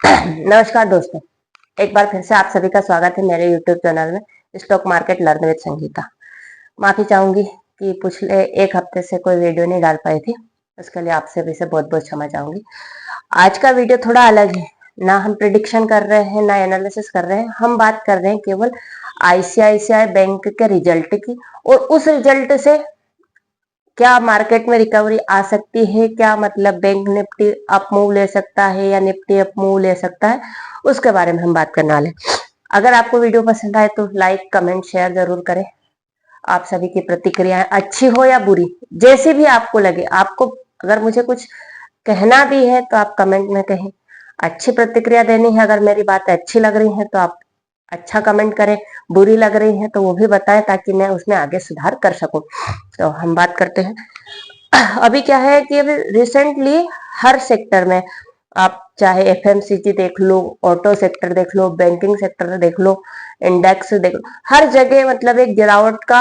नमस्कार दोस्तों, एक बार फिर से आप सभी का स्वागत है मेरे YouTube चैनल में stock market learn with Sangeeta. माफी चाहूंगी कि पिछले एक हफ्ते से कोई वीडियो नहीं डाल पाई थी, उसके लिए आप सभी से बहुत बहुत क्षमा चाहूंगी। आज का वीडियो थोड़ा अलग है, ना हम प्रिडिक्शन कर रहे हैं ना एनालिसिस कर रहे हैं, हम बात कर रहे हैं केवल आईसीआईसीआई बैंक के रिजल्ट की और उस रिजल्ट से क्या मार्केट में रिकवरी आ सकती है, क्या मतलब बैंक निफ्टी अप मूव ले सकता है या निफ्टी अप मूव ले सकता है, उसके बारे में हम बात करने वाले। अगर आपको वीडियो पसंद आए तो लाइक कमेंट शेयर जरूर करें। आप सभी की प्रतिक्रियाएं अच्छी हो या बुरी, जैसी भी आपको लगे, आपको अगर मुझे कुछ कहना भी है तो आप कमेंट में कहें। अच्छी प्रतिक्रिया देनी है, अगर मेरी बातें अच्छी लग रही हैं तो आप अच्छा कमेंट करें, बुरी लग रही है तो वो भी बताएं ताकि मैं उसमें आगे सुधार कर सकूं। तो हम बात करते हैं। अभी क्या है कि अभी रिसेंटली हर सेक्टर में, आप चाहे एफएमसीजी देख लो, ऑटो सेक्टर देख लो, बैंकिंग सेक्टर देख लो, इंडेक्स देख लो, हर जगह मतलब एक गिरावट का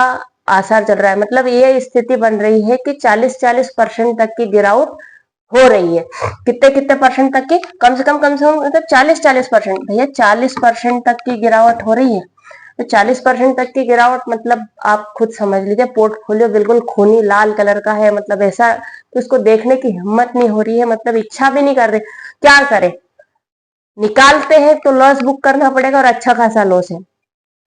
आसार चल रहा है। मतलब ये स्थिति बन रही है कि 40-40% तक की गिरावट हो रही है। कितने कितने परसेंट तक की? कम से कम मतलब 40-40%। भैया 40% तक की गिरावट हो रही है तो 40% तक की गिरावट मतलब आप खुद समझ लीजिए, पोर्टफोलियो बिल्कुल खूनी लाल कलर का है। मतलब ऐसा कि उसको देखने की हिम्मत नहीं हो रही है, मतलब इच्छा भी नहीं कर रही। क्या करें, निकालते हैं तो लॉस बुक करना पड़ेगा और अच्छा खासा लॉस है,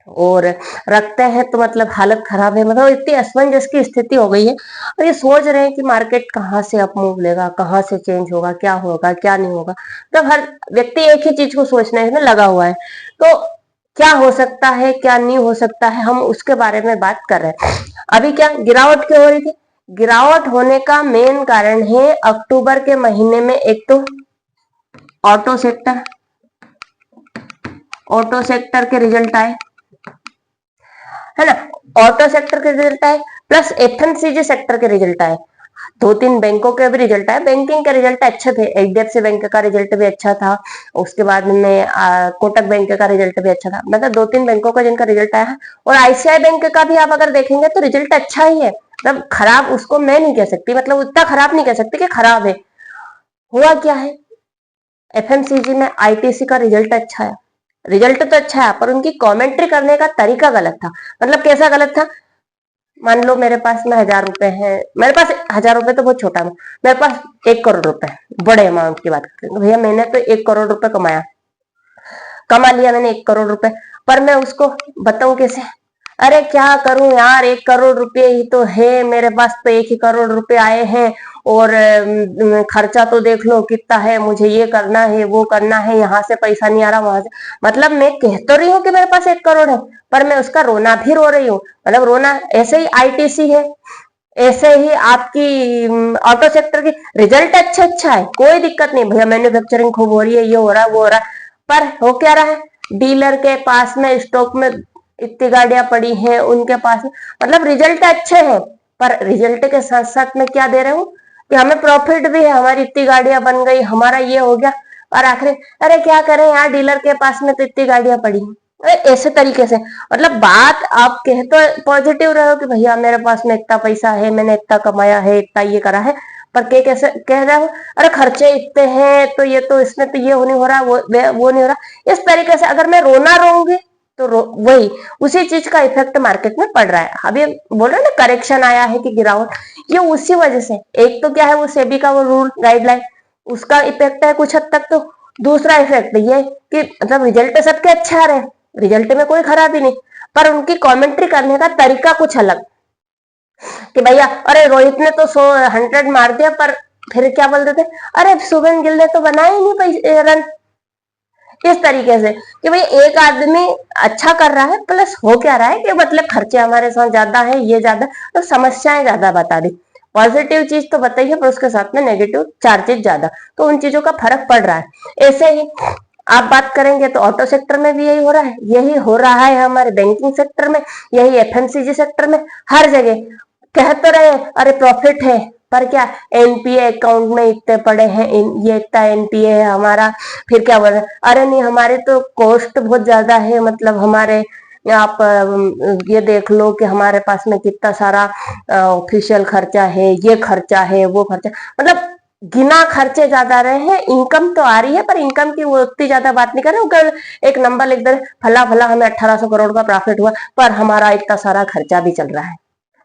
और रखते हैं तो मतलब हालत खराब है। मतलब इतनी असमंजस की स्थिति हो गई है और ये सोच रहे हैं कि मार्केट कहाँ से अप मूव लेगा, कहाँ से चेंज होगा, क्या नहीं होगा। तो हर व्यक्ति एक ही चीज को सोचने में लगा हुआ है। तो क्या हो सकता है, क्या नहीं हो सकता है, हम उसके बारे में बात कर रहे हैं। अभी क्या गिरावट क्यों हो रही थी? गिरावट होने का मेन कारण है अक्टूबर के महीने में एक तो ऑटो सेक्टर ऑटो सेक्टर के रिजल्ट आए, है ना। ऑटो सेक्टर के रिजल्ट आए प्लस एफएमसीजी सेक्टर के रिजल्ट आए। दो तीन बैंकों के भी रिजल्ट आए। बैंकिंग के रिजल्ट अच्छे थे, एचडीएफसी बैंक का रिजल्ट भी अच्छा था, उसके बाद में कोटक बैंक का रिजल्ट भी अच्छा था। मतलब दो तीन बैंकों का जिनका रिजल्ट आया है, और आईसीआई बैंक का भी आप अगर देखेंगे तो रिजल्ट अच्छा ही है। मतलब खराब उसको मैं नहीं कह सकती, मतलब उतना खराब नहीं कह सकती कि खराब है। हुआ क्या है, एफएमसीजी में आईटीसी का रिजल्ट अच्छा है। रिजल्ट तो अच्छा है पर उनकी कमेंट्री करने का तरीका गलत था। मतलब कैसा गलत था? मान लो मेरे पास में 1000 रुपए है, मेरे पास 1000 रुपए तो बहुत छोटा है, मेरे पास 1 करोड़ रुपए, बड़े अमाउंट की बात करते हैं तो भैया मैंने तो 1 करोड़ रुपए कमा लिया मैंने 1 करोड़ रुपए। पर मैं उसको बताऊं कैसे? अरे क्या करूं यार, 1 करोड़ रुपए ही तो है मेरे पास, तो 1 ही करोड़ रुपए आए हैं और खर्चा तो देख लो कितना है, मुझे ये करना है वो करना है, यहाँ से पैसा नहीं आ रहा वहां से। मतलब मैं कह तो रही हूँ कि मेरे पास 1 करोड़ है, पर मैं उसका रोना भी रो रही हूँ। मतलब रोना ऐसे ही आईटीसी है, ऐसे ही आपकी ऑटो सेक्टर की रिजल्ट अच्छा है, कोई दिक्कत नहीं भैया, मैन्युफैक्चरिंग खूब हो रही है, ये हो रहा है वो हो रहा है। पर हो क्या रहा है, डीलर के पास में स्टॉक में इतनी गाड़ियां पड़ी हैं उनके पास में, मतलब रिजल्ट अच्छे हैं, पर रिजल्ट के साथ साथ में क्या दे रहे हूँ कि हमें प्रॉफिट भी है, हमारी इतनी गाड़ियां बन गई, हमारा ये हो गया। और आखिर अरे क्या करें यार, डीलर के पास में तो इतनी गाड़ियां पड़ी हैं। ऐसे तरीके से मतलब बात आप कह तो पॉजिटिव रहो कि भैया मेरे पास में इतना पैसा है, मैंने इतना कमाया है, इतना ये करा है, पर के कैसे कह रहे हो अरे खर्चे इतने हैं तो ये तो इसमें तो ये नहीं हो रहा, वो नहीं हो रहा। इस तरीके से अगर मैं रोना रोऊंगी तो वही उसी चीज का इफेक्ट मार्केट में पड़ रहा है। अभी बोल रहे ना करेक्शन आया है कि गिरावट, ये उसी वजह से। एक तो क्या है वो सेबी का वो रूल गाइडलाइन, उसका इफेक्ट है कुछ हद तक। तो दूसरा इफेक्ट ये कि मतलब रिजल्ट सबके अच्छे आ रहे हैं, रिजल्ट में कोई खराबी नहीं, पर उनकी कमेंट्री करने का तरीका कुछ अलग। कि भैया अरे रोहित ने तो 100 मार दिया, पर फिर क्या बोलते थे, अरे शुभन गिल ने तो बनाए ही नहीं रन। इस तरीके से कि भाई एक आदमी अच्छा कर रहा है, प्लस हो क्या रहा है कि मतलब खर्चे हमारे साथ ज्यादा है, ये ज्यादा, तो समस्याएं ज्यादा बता दी। पॉजिटिव चीज तो बताइए पर उसके साथ में नेगेटिव चार्जेस ज्यादा, तो उन चीजों का फर्क पड़ रहा है। ऐसे ही आप बात करेंगे तो ऑटो सेक्टर में भी यही हो रहा है, यही हो रहा है हमारे बैंकिंग सेक्टर में, यही एफएमसीजी सेक्टर में, हर जगह कह तो रहे अरे प्रॉफिट है, पर क्या एनपीए अकाउंट में इतने पड़े हैं, ये इतना एनपीए है हमारा। फिर क्या बोल रहे अरे नहीं हमारे तो कॉस्ट बहुत ज्यादा है, मतलब हमारे आप ये देख लो कि हमारे पास में कितना सारा ऑफिशियल खर्चा है, ये खर्चा है वो खर्चा। मतलब गिना खर्चे ज्यादा रहे हैं, इनकम तो आ रही है पर इनकम की वो उतनी ज्यादा बात नहीं कर रहे, कल एक नंबर लिख दे फला फला हमें 1800 करोड़ का प्रॉफिट हुआ पर हमारा इतना सारा खर्चा भी चल रहा है।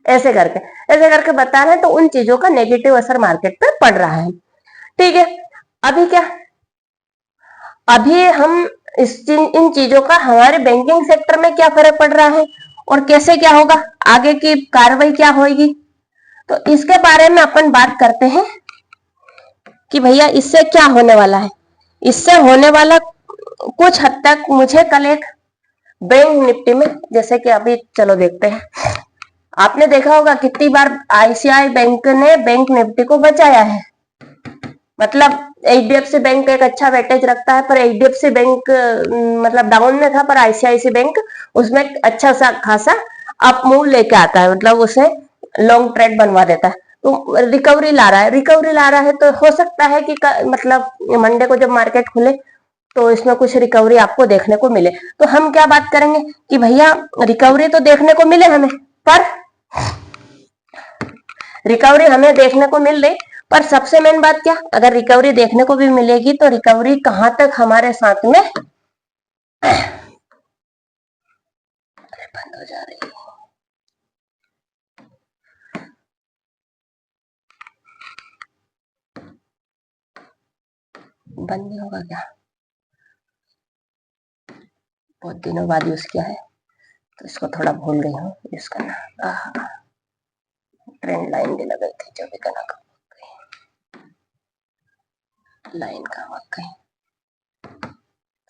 ऐसे करके बता रहे हैं, तो उन चीजों का नेगेटिव असर मार्केट पे पड़ रहा है। ठीक है, अभी क्या, अभी हम इन चीजों का हमारे बैंकिंग सेक्टर में क्या फर्क पड़ रहा है और कैसे क्या होगा, आगे की कार्रवाई क्या होगी, तो इसके बारे में अपन बात करते हैं कि भैया इससे क्या होने वाला है। इससे होने वाला कुछ हद तक मुझे कल एक बैंक निफ्टी में, जैसे कि अभी चलो देखते हैं, आपने देखा होगा कितनी बार आईसीआई बैंक ने बैंक निफ्टी को बचाया है। मतलब एचडीएफसी बैंक एक अच्छा वेटेज रखता है पर एचडीएफसी बैंक मतलब डाउन में था, पर आईसीआईसी बैंक उसमें अच्छा सा खासा अप मूव लेके आता है, मतलब उसे लॉन्ग ट्रेड बनवा देता है, तो रिकवरी ला रहा है तो हो सकता है कि मतलब मंडे को जब मार्केट खुले तो इसमें कुछ रिकवरी आपको देखने को मिले। तो हम क्या बात करेंगे कि भैया रिकवरी तो देखने को मिले हमें, पर रिकवरी हमें देखने को मिल रही, पर सबसे मेन बात क्या, अगर रिकवरी देखने को भी मिलेगी तो रिकवरी कहां तक हमारे साथ में बंद हो जा रही है, बंद नहीं होगा क्या, बहुत दिनों बाद यूज किया है तो इसको थोड़ा भूल गई हूँ यूज करना। ट्रेंड लाइन भी लगाई थी जो भी करना, लाइन का वाकई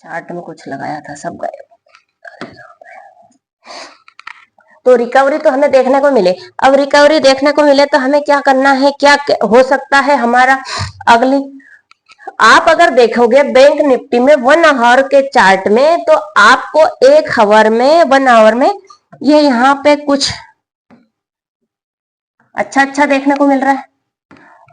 चार्ट में कुछ लगाया था, सब गायब। तो रिकवरी तो हमें देखने को मिले, अब रिकवरी देखने को मिले तो हमें क्या करना है, क्या हो सकता है हमारा अगली, आप अगर देखोगे बैंक निफ्टी में 1 आवर के चार्ट में, तो आपको 1 आवर में 1 आवर में ये यहाँ पे कुछ अच्छा देखने को मिल रहा है।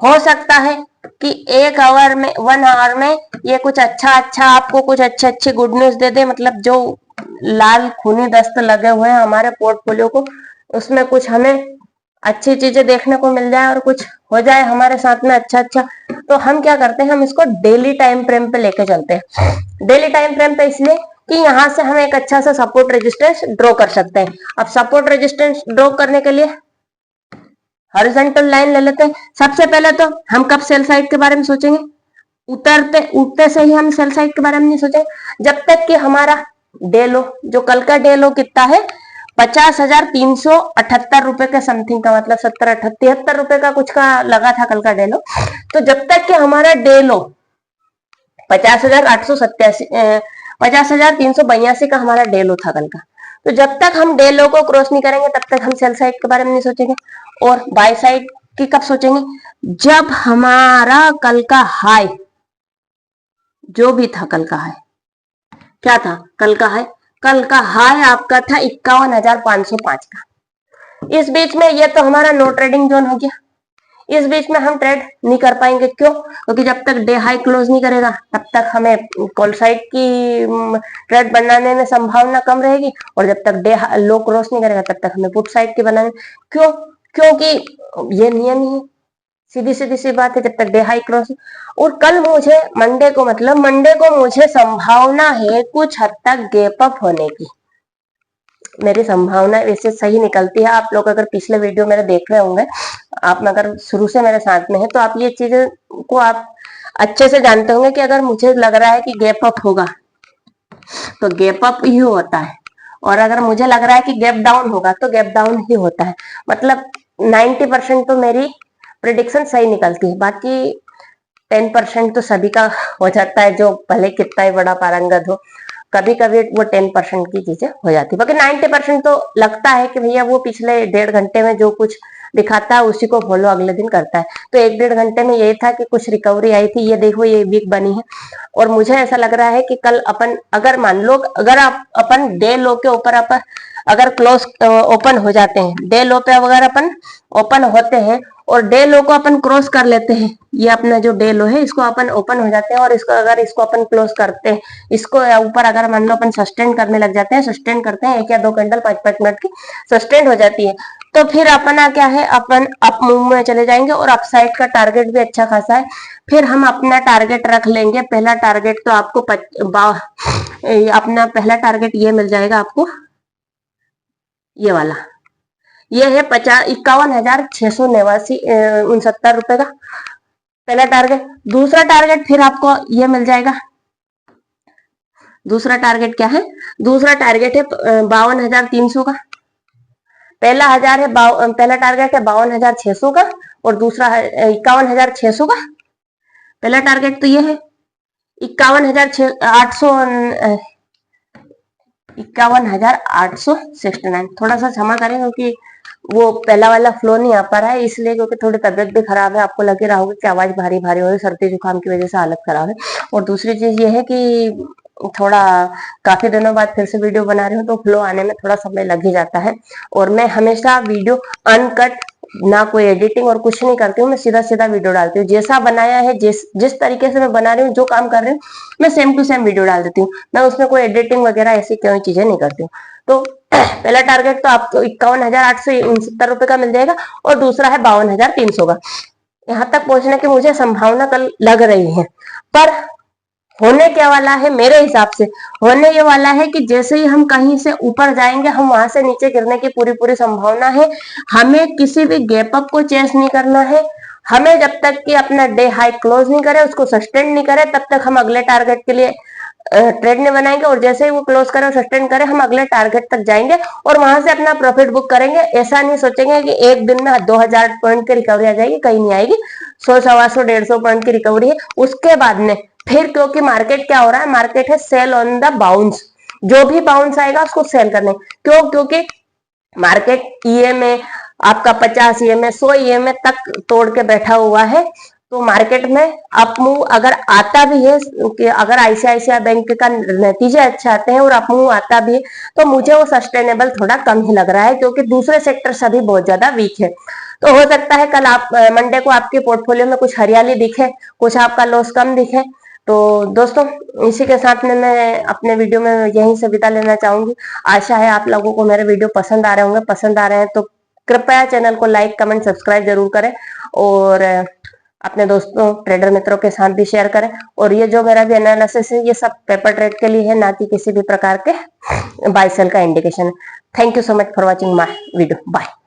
हो सकता है कि 1 आवर में 1 आवर में ये कुछ अच्छा आपको कुछ अच्छे गुड न्यूज दे दे, मतलब जो लाल खूनी दस्त लगे हुए हैं हमारे पोर्टफोलियो को, उसमें कुछ हमें अच्छी चीजें देखने को मिल जाए और कुछ हो जाए हमारे साथ में अच्छा। तो हम क्या करते हैं, हम इसको डेली टाइम फ्रेम पे लेके चलते हैं। डेली टाइम फ्रेम पे इसलिए कि यहाँ से हम एक अच्छा सा सपोर्ट रेजिस्टेंस ड्रॉ कर सकते हैं। अब सपोर्ट रेजिस्टेंस ड्रॉ करने के लिए हॉरिजॉन्टल लाइन ले लेते हैं। सबसे पहले तो हम कब सेल साइड के बारे में सोचेंगे, उठते से ही हम सेल साइड के बारे में नहीं सोचेंगे, जब तक कि हमारा डे लो, जो कल का डे लो कितना है 50,378 रुपए के समथिंग का, मतलब 73 रुपए का कुछ का लगा था कल का डे लो। तो जब तक कि हमारा डे लो 50,887 50,382 का हमारा डे लो था कल का, तो जब तक हम डे लो को क्रॉस नहीं करेंगे तब तक हम सेल साइड के बारे में नहीं सोचेंगे। और बाय साइड की कब सोचेंगे, जब हमारा कल का हाई, जो भी था कल का हाई, क्या था कल का हाई आपका था 51,505 का। इस बीच में ये तो हमारा नो ट्रेडिंग जोन हो गया, इस बीच में हम ट्रेड नहीं कर पाएंगे। क्यों? क्योंकि जब तक डे हाई क्लोज नहीं करेगा तब तक हमें कॉल साइड की ट्रेड बनाने में संभावना कम रहेगी, और जब तक डे लो क्रॉस नहीं करेगा तब तक हमें पुट साइड की बनाने। क्यों? क्योंकि ये नियम ही है, सीधी सी बात है, जब तक डे हाई क्रॉस। और कल मुझे मंडे को मुझे संभावना है कुछ हद तक गैप अप होने की, मेरी संभावना वैसे सही निकलती है। आप लोग अगर पिछले वीडियो मेरे देख रहे होंगे, आप अगर शुरू से मेरे साथ में है तो आप ये चीजें को आप अच्छे से जानते होंगे कि अगर मुझे लग रहा है कि गैप अप होगा तो गैप अप ही होता है, और अगर मुझे लग रहा है कि गैप डाउन होगा तो गैप डाउन ही होता है। मतलब 90% तो मेरी प्रिडिक्शन सही निकलती है, बाकी 10% तो सभी का हो जाता है, जो भले कितना ही बड़ा पारंगत हो, कभी कभी वो 10% की चीजें हो जाती है। बाकी 90% तो लगता है कि भैया वो पिछले 1.5 घंटे में जो कुछ दिखाता है उसी को फॉलो अगले दिन करता है। तो 1-1.5 घंटे में यही था कि कुछ रिकवरी आई थी, ये देखो ये वीक बनी है, और मुझे ऐसा लग रहा है कि कल अपन अगर मान लो, अगर आप अपन डे लो के ऊपर अगर क्लोज ओपन हो जाते हैं, डे लो पे अगर अपन ओपन होते हैं और डे लो को अपन क्रॉस कर लेते हैं, ये अपना जो डे लो है इसको अपन ओपन हो जाते हैं और इसको अगर इसको अपन क्लोज करते हैं, इसको ऊपर अगर मान लो अपन सस्टेन करने लग जाते हैं, सस्टेन करते हैं 1 या 2 कैंडल 5-5 मिनट की सस्टेन हो जाती है, तो फिर अपना क्या है, अपन अप मूव में चले जाएंगे और अपसाइड का टारगेट भी अच्छा खासा है। फिर हम अपना टारगेट रख लेंगे, पहला टारगेट तो आपको अपना पहला टारगेट ये मिल जाएगा आपको, ये वाला, ये है 51,669 रुपए का पहला टारगेट। दूसरा टारगेट फिर आपको ये मिल जाएगा, दूसरा टारगेट क्या है, दूसरा टारगेट है 52,300 का। पहला पहला टारगेट है 52,600 का और दूसरा है 51,600 का। पहला टारगेट तो ये है 51,869। थोड़ा सा क्षमा करें क्योंकि वो पहला वाला फ्लो नहीं आ पा रहा है, इसलिए क्योंकि थोड़ी तबियत भी खराब है, आपको लगे रहा होगा कि आवाज भारी भारी हो रही है, सर्दी जुकाम की वजह से हालत खराब है। और दूसरी चीज ये है कि थोड़ा काफी दिनों बाद फिर से वीडियो बना रही हूँ तो फ्लो आने में थोड़ा समय लग ही जाता है। और मैं हमेशा वीडियो अनकट, ना कोई एडिटिंग और कुछ नहीं करती हूँ, मैं सीधा सीधा वीडियो डालती हूँ, जैसा बनाया है जिस तरीके से मैं बना रही हूँ, जो काम कर रही हूँ मैं सेम टू सेम वीडियो डाल देती हूँ, मैं उसमें कोई एडिटिंग वगैरह ऐसी कोई चीजें नहीं करती हूँ। तो पहला टारगेट तो आपको 51,869 रुपए का मिल जाएगा और दूसरा है 52,300 का। यहाँ तक पहुंचने की मुझे संभावना कल लग रही है, पर होने क्या वाला है मेरे हिसाब से, होने ये वाला है कि जैसे ही हम कहीं से ऊपर जाएंगे हम वहां से नीचे गिरने की पूरी पूरी संभावना है। हमें किसी भी गैप अप को चेस नहीं करना है, हमें जब तक कि अपना डे हाई क्लोज नहीं करे, उसको सस्टेन नहीं करे, तब तक हम अगले टारगेट के लिए ट्रेड नहीं बनाएंगे। और जैसे ही वो क्लोज करे और सस्टेन करे, हम अगले टारगेट तक जाएंगे और वहां से अपना प्रॉफिट बुक करेंगे। ऐसा नहीं सोचेंगे कि एक दिन में 2,000 पॉइंट की रिकवरी आ जाएगी, कहीं नहीं आएगी। 100, 125, 150 पॉइंट की रिकवरी है। उसके बाद में फिर, क्योंकि मार्केट क्या हो रहा है, मार्केट है सेल ऑन द बाउंस, जो भी बाउंस आएगा उसको सेल करने। क्यों? क्योंकि मार्केट ईएमए आपका 50 ईएमए 100 ईएमए तक तोड़ के बैठा हुआ है। तो मार्केट में अप मूव अगर आता भी है, कि अगर आईसीआईसीआई बैंक का नतीजे अच्छे आते हैं और अप मूव आता भी है, तो मुझे वो सस्टेनेबल थोड़ा कम ही लग रहा है, क्योंकि दूसरे सेक्टर सभी बहुत ज्यादा वीक है। तो हो सकता है कल आप मंडे को आपके पोर्टफोलियो में कुछ हरियाली दिखे, कुछ आपका लॉस कम दिखे। तो दोस्तों, इसी के साथ में मैं अपने वीडियो में यहीं से विदा लेना चाहूंगी। आशा है आप लोगों को मेरे वीडियो पसंद आ रहे होंगे। पसंद आ रहे हैं तो कृपया चैनल को लाइक, कमेंट, सब्सक्राइब जरूर करें और अपने दोस्तों, ट्रेडर मित्रों के साथ भी शेयर करें। और ये जो मेरा भी एनालिसिस है, ये सब पेपर ट्रेड के लिए है, ना कि किसी भी प्रकार के बाय सेल का इंडिकेशन है। Thank you so much for watching my video. Bye.